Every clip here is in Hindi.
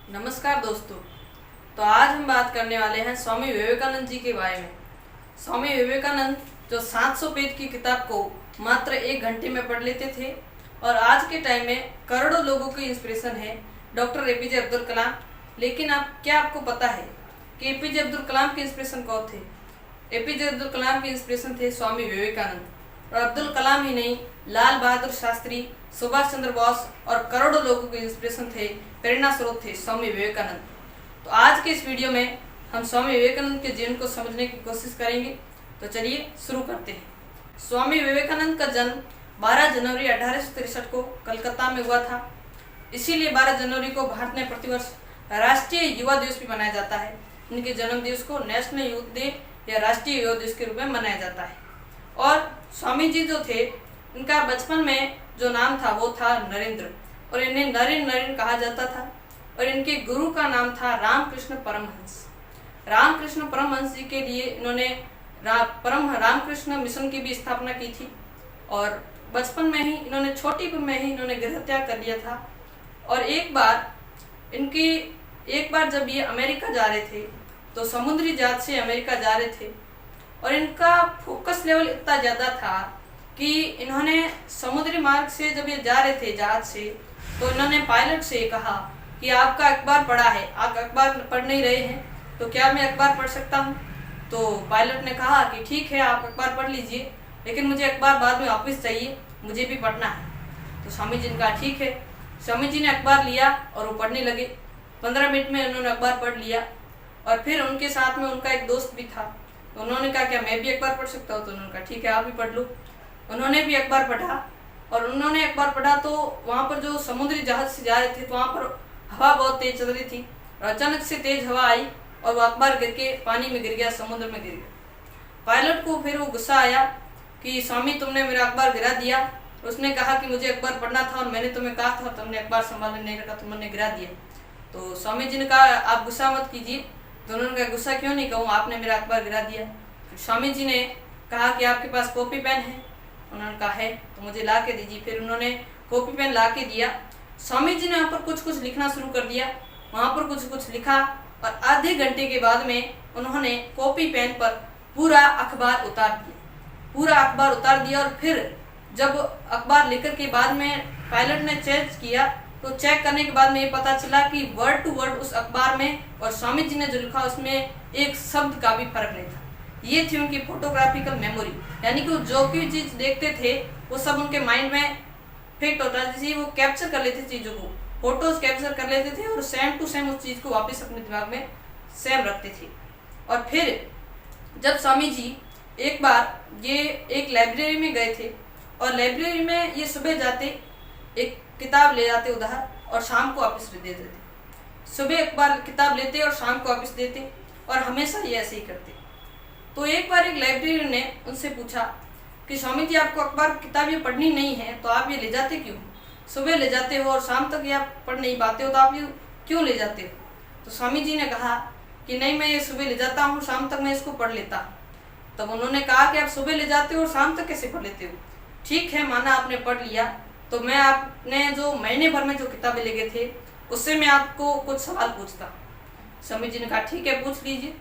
नमस्कार दोस्तों। तो आज हम बात करने वाले हैं स्वामी विवेकानंद जी के बारे में। स्वामी विवेकानंद जो 700 पेज की किताब को मात्र 1 घंटे में पढ़ लेते थे और आज के टाइम में करोड़ों लोगों की इंस्पिरेशन है डॉक्टर एपीजे अब्दुल कलाम। लेकिन आपको पता है कि एपीजे अब्दुल कलाम के इंस्पिरेशन कौन थे? एपीजे अब्दुल कलाम के इंस्पिरेशन थे स्वामी विवेकानंद। और अब्दुल कलाम ही नहीं, लाल बहादुर शास्त्री, सुभाष चंद्र बोस और करोड़ों लोगों के इंस्पिरेशन थे, प्रेरणा स्रोत थे स्वामी विवेकानंद। तो आज के इस वीडियो में हम स्वामी विवेकानंद के जीवन को समझने की कोशिश करेंगे। तो चलिए शुरू करते हैं। स्वामी विवेकानंद का जन्म 12 जनवरी 1863 को कलकत्ता में हुआ था। इसीलिए 12 जनवरी को भारत में प्रतिवर्ष राष्ट्रीय युवा दिवस भी मनाया जाता है। इनके जन्म दिवस को नेशनल यूथ डे या राष्ट्रीय युवा दिवस के रूप में मनाया जाता है। और स्वामी जी जो थे, इनका बचपन में जो नाम था वो था नरेंद्र, और इन्हें नरेंद्र कहा जाता था। और इनके गुरु का नाम था रामकृष्ण परमहंस। रामकृष्ण परमहंस जी के लिए इन्होंने रामकृष्ण मिशन की भी स्थापना की थी। और बचपन में ही इन्होंने, छोटी उम्र में ही इन्होंने गृह त्याग कर लिया था। और एक बार जब ये अमेरिका जा रहे थे तो समुद्री जहाज से अमेरिका जा रहे थे और इनका फोकस लेवल इतना ज़्यादा था कि इन्होंने समुद्री मार्ग से जब ये जा रहे थे जहाज से, तो इन्होंने पायलट से कहा कि आपका अखबार पढ़ा है, आप अखबार पढ़ नहीं रहे हैं, तो क्या मैं अखबार पढ़ सकता हूँ? तो पायलट ने कहा कि ठीक है, आप अखबार पढ़ लीजिए, लेकिन मुझे अखबार बाद में वापस चाहिए, मुझे भी पढ़ना है। तो स्वामी जी ने कहा ठीक है। स्वामी जी ने अखबार लिया और वो पढ़ने लगे। 15 मिनट में उन्होंने अखबार पढ़ लिया। और फिर उनके साथ में उनका एक दोस्त भी था, तो उन्होंने कहा क्या मैं भी अखबार पढ़ सकता हूँ? तो उन्होंने कहा ठीक है, आप भी पढ़ लो। उन्होंने भी अखबार पढ़ा। और उन्होंने अखबार पढ़ा तो वहाँ पर जो समुद्री जहाज से जा रहे थे तो वहाँ पर हवा बहुत तेज चल रही थी और अचानक से तेज हवा आई और वो अखबार गिर के पानी में गिर गया, समुद्र में गिर गया। पायलट को फिर वो गुस्सा आया कि स्वामी तुमने मेरा अखबार गिरा दिया। उसने कहा कि मुझे अखबार पढ़ना था और मैंने तुम्हें कहा था, तुमने अखबार संभालने नहीं रखा, तुमने गिरा दिया। तो स्वामी जी ने कहा आप गुस्सा मत कीजिए। तो उन्होंने कहा गुस्सा क्यों नहीं कहूँ, आपने मेरा अखबार गिरा दिया। फिर स्वामी जी ने कहा कि आपके पास कॉपी पेन है? उन्होंने कहा है। तो मुझे ला के दीजिए। फिर उन्होंने कॉपी पेन ला के दिया। स्वामी जी ने वहाँ पर कुछ लिखना शुरू कर दिया। वहाँ पर कुछ लिखा और आधे घंटे के बाद में उन्होंने कॉपी पेन पर पूरा अखबार उतार दिया। और फिर जब अखबार लिखने के बाद में पायलट ने चेक किया तो चेक करने के बाद में ये पता चला कि वर्ड टू वर्ड उस अखबार में और स्वामी जी ने जो लिखा उसमें एक शब्द का भी फर्क नहीं था। ये थी उनकी फोटोग्राफिकल मेमोरी, यानी कि जो भी चीज देखते थे वो सब उनके माइंड में फिट होता था। जैसे वो कैप्चर कर लेते चीजों को, फोटोज कैप्चर कर लेते थे और सेम टू सेम उस चीज को वापस अपने दिमाग में सेम रखते थे। और फिर जब स्वामी जी एक बार ये एक लाइब्रेरी में गए थे और लाइब्रेरी में ये सुबह जाते एक किताब ले जाते उधार और शाम को वापस दे देते। सुबह एक बार किताब लेते और शाम को वापस देते और हमेशा ये ऐसे ही करते। तो एक बार एक लाइब्रेरियन ने उनसे पूछा कि स्वामी जी आपको अखबार किताब ये पढ़नी नहीं है तो आप ये ले जाते क्यों? सुबह ले जाते हो और शाम तक ये आप पढ़ नहीं पाते हो, तो आप ये क्यों ले जाते हो? तो स्वामी जी ने कहा कि नहीं, मैं ये सुबह ले जाता हूँ, शाम तक मैं इसको पढ़ लेता हूँ। तब उन्होंने कहा कि आप सुबह ले जाते हो और शाम तक कैसे पढ़ लेते हो? ठीक है, माना आपने पढ़ लिया, तो मैं आपने जो महीने भर में जो किताबें ले गए थे उससे मैं आपको कुछ सवाल पूछता। स्वामी जी ने कहा ठीक है, पूछ लीजिए।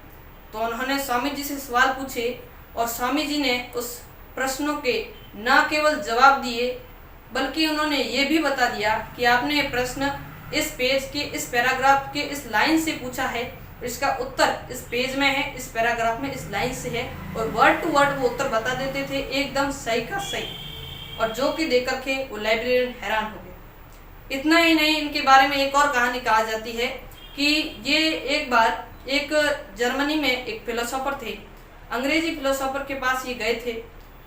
तो उन्होंने स्वामी जी से सवाल पूछे और स्वामी जी ने उस प्रश्नों के न केवल जवाब दिए बल्कि उन्होंने ये भी बता दिया कि आपने ये प्रश्न इस पेज के इस पैराग्राफ के इस लाइन से पूछा है, इसका उत्तर इस पेज में है, इस पैराग्राफ में इस लाइन से है। और वर्ड टू वर्ड वो उत्तर बता देते थे, एकदम सही का सही। और जो कि देख कर के वो लाइब्रेरियन हैरान हो गए। इतना ही नहीं, इनके बारे में एक और कहानी कहा जाती है कि ये एक बार एक जर्मनी में एक फिलोसोफर थे, अंग्रेजी फिलोसोफर के पास ये गए थे।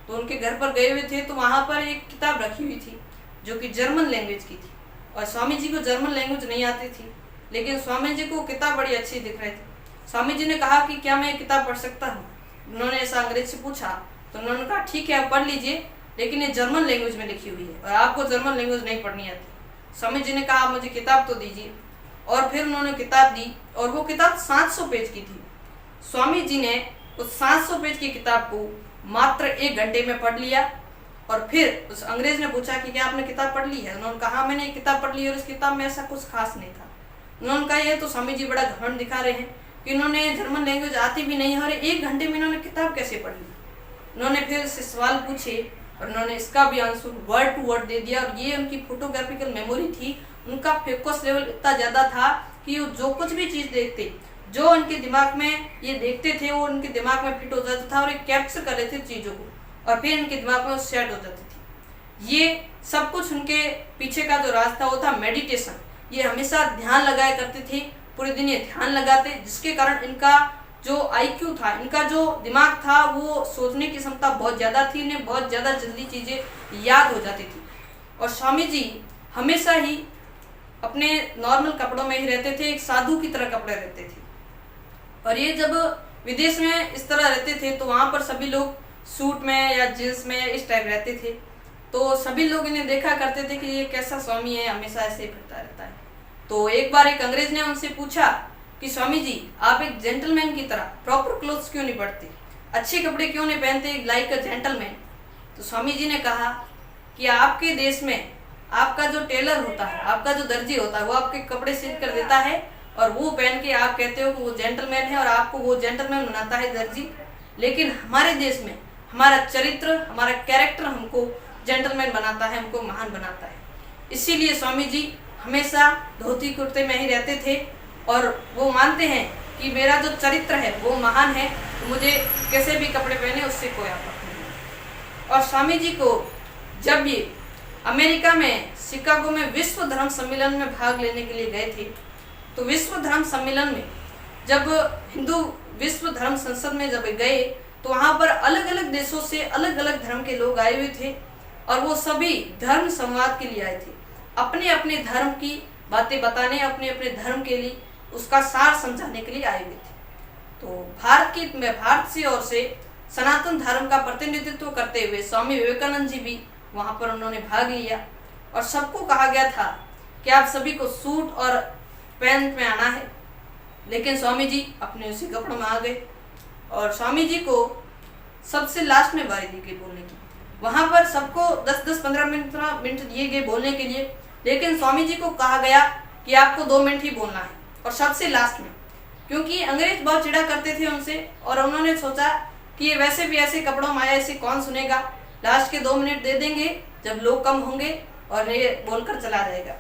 तो उनके घर पर गए हुए थे तो वहाँ पर एक किताब रखी हुई थी जो कि जर्मन लैंग्वेज की थी। और स्वामी जी को जर्मन लैंग्वेज नहीं आती थी, लेकिन स्वामी जी को किताब बड़ी अच्छी दिख रही थी। स्वामी जी ने कहा कि क्या मैं ये किताब पढ़ सकता हूँ? उन्होंने ऐसा अंग्रेज से पूछा। तो उन्होंने कहा ठीक है, आप पढ़ लीजिए, लेकिन ये जर्मन लैंग्वेज में लिखी हुई है और आपको जर्मन लैंग्वेज नहीं पढ़नी आती। स्वामी जी ने कहा आप मुझे किताब तो दीजिए। और फिर उन्होंने किताब दी और वो किताब 700 पेज की थी। स्वामी जी ने उस 700 पेज की किताब को मात्र 1 घंटे में पढ़ लिया। और फिर उस अंग्रेज ने पूछा कि क्या आपने किताब पढ़ ली है? उन्होंने कहा हाँ, मैंने एक किताब पढ़ ली और इस किताब में ऐसा कुछ खास नहीं था। उन्होंने कहा ये तो स्वामी जी बड़ा घमंड दिखा रहे हैं कि इन्होंने जर्मन लैंग्वेज आती भी नहीं और 1 घंटे में इन्होंने किताब कैसे पढ़ ली। उन्होंने फिर से सवाल पूछे और उन्होंने इसका भी आंसर वर्ड टू वर्ड दे दिया। और ये उनकी फोटोग्राफिकल मेमोरी थी, उनका फोकस लेवल इतना ज़्यादा था कि वो जो कुछ भी चीज़ देखते, जो उनके दिमाग में ये देखते थे, वो उनके दिमाग में फिट हो जाता था और ये कैप्चर कर लेते चीज़ों को और फिर उनके दिमाग में सेट हो जाती थी। ये सब कुछ उनके पीछे का जो राज था वो था मेडिटेशन। ये हमेशा ध्यान लगाया करते थे, पूरे दिन ये ध्यान लगाते, जिसके कारण इनका जो IQ था, इनका जो दिमाग था, वो सोचने की क्षमता बहुत ज़्यादा थी, इन्हें बहुत ज़्यादा जल्दी चीज़ें याद हो जाती थी। और स्वामी जी हमेशा ही अपने नॉर्मल कपड़ों में ही रहते थे, एक साधु की तरह कपड़े रहते थे। और ये जब विदेश में इस तरह रहते थे तो वहाँ पर सभी लोग सूट में या जींस में इस टाइप रहते थे, तो सभी लोग इन्हें देखा करते थे कि ये कैसा स्वामी है, हमेशा ऐसे ही फिरता रहता है। तो एक बार एक अंग्रेज ने उनसे पूछा कि स्वामी जी आप एक जेंटलमैन की तरह प्रॉपर क्लोथ्स क्यों नहीं पहनते, अच्छे कपड़े क्यों नहीं पहनते लाइक अ जेंटलमैन। तो स्वामी जी ने कहा कि आपके देश में आपका जो टेलर होता है, आपका जो दर्जी होता है, वो आपके कपड़े सिल कर देता है और वो पहन के आप कहते हो कि वो जेंटलमैन है और आपको वो जेंटलमैन बनाता है दर्जी। लेकिन हमारे देश में हमारा चरित्र, हमारा कैरेक्टर हमको जेंटलमैन बनाता है, हमको महान बनाता है। इसीलिए स्वामी जी हमेशा धोती कुर्ते में ही रहते थे और वो मानते हैं कि मेरा जो चरित्र है वो महान है, तो मुझे कैसे भी कपड़े पहने उससे कोई आपत्ति नहीं। और स्वामी जी को जब ये अमेरिका में शिकागो में विश्व धर्म सम्मेलन में भाग लेने के लिए गए थे, तो विश्व धर्म सम्मेलन में जब हिंदू विश्व धर्म संसद में जब गए तो वहाँ पर अलग अलग देशों से अलग अलग धर्म के लोग आए हुए थे और वो सभी धर्म संवाद के लिए आए थे, अपने अपने धर्म की बातें बताने, अपने अपने धर्म के लिए उसका सार समझाने के लिए आए हुए थे। तो भारत की ओर से सनातन धर्म का प्रतिनिधित्व करते हुए स्वामी विवेकानंद जी भी वहाँ पर उन्होंने भाग लिया और सबको कहा गया था कि आप सभी को सूट और पैंट में आना है, लेकिन स्वामी जी अपने उसी कपड़ों में आ गए और स्वामी जी को सबसे लास्ट में बारी दी गई बोलने की। वहाँ पर सबको 10-10-15 मिनट दिए गए बोलने के लिए, लेकिन स्वामी जी को कहा गया कि आपको 2 मिनट ही बोलना है और सबसे लास्ट में, क्योंकि अंग्रेज बहुत चिढ़ा करते थे उनसे और उन्होंने सोचा कि ये वैसे भी ऐसे कपड़ों में आया, इसे कौन सुनेगा, लास्ट के 2 मिनट दे देंगे जब लोग कम होंगे और ये बोलकर चला जाएगा।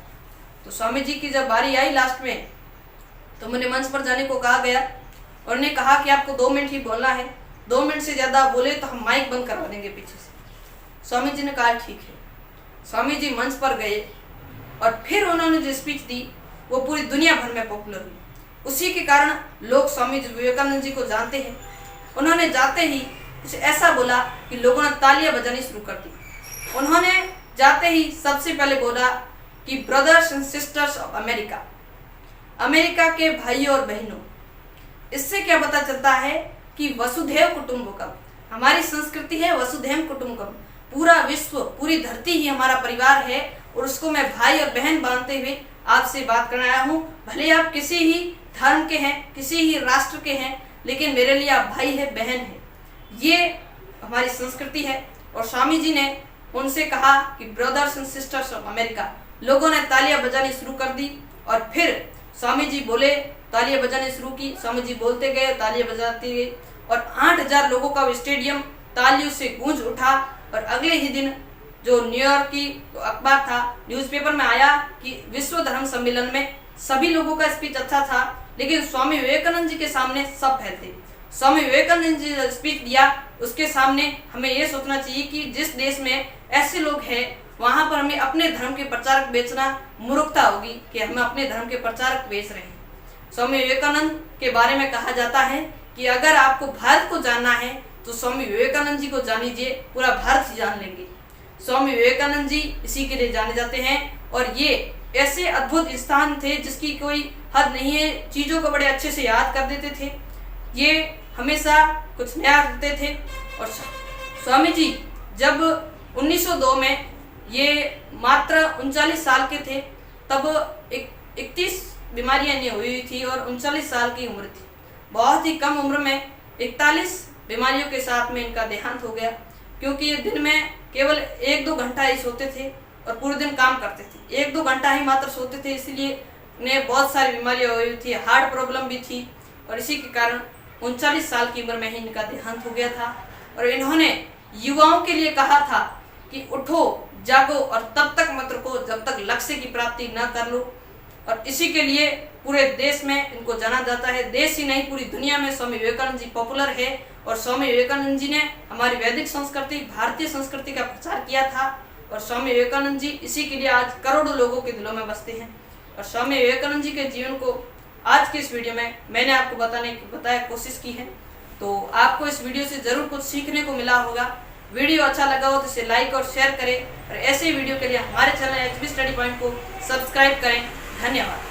तो स्वामी जी की जब बारी आई लास्ट में तो मुझे मंच पर जाने को कहा गया और उन्हें कहा कि आपको 2 मिनट ही बोलना है, 2 मिनट से ज़्यादा बोले तो हम माइक बंद करवा देंगे पीछे से। स्वामी जी ने कहा ठीक है। स्वामी जी मंच पर गए और फिर उन्होंने जो स्पीच दी वो पूरी दुनिया भर में पॉपुलर हुई। उसी के कारण लोग स्वामी विवेकानंद जी को जानते हैं। उन्होंने जाते ही कुछ ऐसा बोला कि लोगों ने तालियां बजानी शुरू कर दी। उन्होंने जाते ही सबसे पहले बोला कि brothers and sisters of America, America के भाइयों और बहनों। इससे क्या पता चलता है कि वसुधैव कुटुंबकम, हमारी संस्कृति है वसुधैव कुटुंबकम, पूरा विश्व, पूरी धरती ही हमारा परिवार है और उसको मैं भाई और बहन मानते हुए आपसे बात करने आया हूँ। भले आप किसी ही धर्म के हैं, किसी ही राष्ट्र के हैं, लेकिन मेरे लिए आप भाई है, बहन है। ये हमारी संस्कृति है। और स्वामी जी ने उनसे कहा कि brothers and sisters of America. लोगों ने तालियां बजानी शुरू कर दी और फिर स्वामी जी बोले, तालियां बजानी शुरू की, स्वामी जी बोलते गए, तालियां बजाते गए और 8,000 लोगों का स्टेडियम तालियों से गूंज उठा। और अगले ही दिन जो न्यूयॉर्क की अखबार था, न्यूज़पेपर में आया कि विश्व धर्म सम्मेलन में सभी लोगों का स्पीच अच्छा था, लेकिन स्वामी विवेकानंद जी के सामने सब फैलते। स्वामी विवेकानंद जी ने स्पीच दिया, उसके सामने हमें ये सोचना चाहिए कि जिस देश में ऐसे लोग हैं वहाँ पर हमें अपने धर्म के प्रचारक बेचना मूर्खता होगी कि हम अपने धर्म के प्रचारक बेच रहे हैं। स्वामी विवेकानंद के बारे में कहा जाता है कि अगर आपको भारत को जानना है तो स्वामी विवेकानंद जी को जानिए, पूरा भारत ही जान लेंगे। स्वामी विवेकानंद जी इसी के लिए जाने जाते हैं और ये ऐसे अद्भुत स्थान थे जिसकी कोई हद नहीं है। चीज़ों को बड़े अच्छे से याद कर देते थे, ये हमेशा कुछ नया करते थे। और स्वामी जी जब 1902 में ये मात्र 39 साल के थे, तब 31 बीमारियां इन्हें हुई थी और 39 साल की उम्र थी। बहुत ही कम उम्र में 41 बीमारियों के साथ में इनका देहांत हो गया, क्योंकि ये दिन में केवल 1-2 घंटा ही सोते थे और पूरे दिन काम करते थे। 1-2 घंटा ही मात्र सोते थे, इसलिए उन्हें बहुत सारी बीमारियां हुई थी, हार्ट प्रॉब्लम भी थी, और इसी के कारण 39 साल की उम्र में ही इनका देहांत हो गया था। और इन्होंने युवाओं के लिए कहा था कि उठो, जागो और तब तक मत रुको जब तक लक्ष्य की प्राप्ति न कर लो। और इसी के लिए पूरे देश में इनको जाना जाता है, देश ही नहीं पूरी दुनिया में स्वामी विवेकानंद जी पॉपुलर है। और स्वामी विवेकानंद जी ने हमारी वैदिक संस्कृति, भारतीय संस्कृति का प्रचार किया था, और स्वामी विवेकानंद जी इसी के लिए आज करोड़ों लोगों के दिलों में बसते हैं। और स्वामी विवेकानंद जी के जीवन को आज के इस वीडियो में मैंने आपको बताया कोशिश की है। तो आपको इस वीडियो से जरूर कुछ सीखने को मिला होगा। वीडियो अच्छा लगा हो तो इसे लाइक और शेयर करें, और ऐसे वीडियो के लिए हमारे चैनल HB स्टडी पॉइंट को सब्सक्राइब करें। धन्यवाद।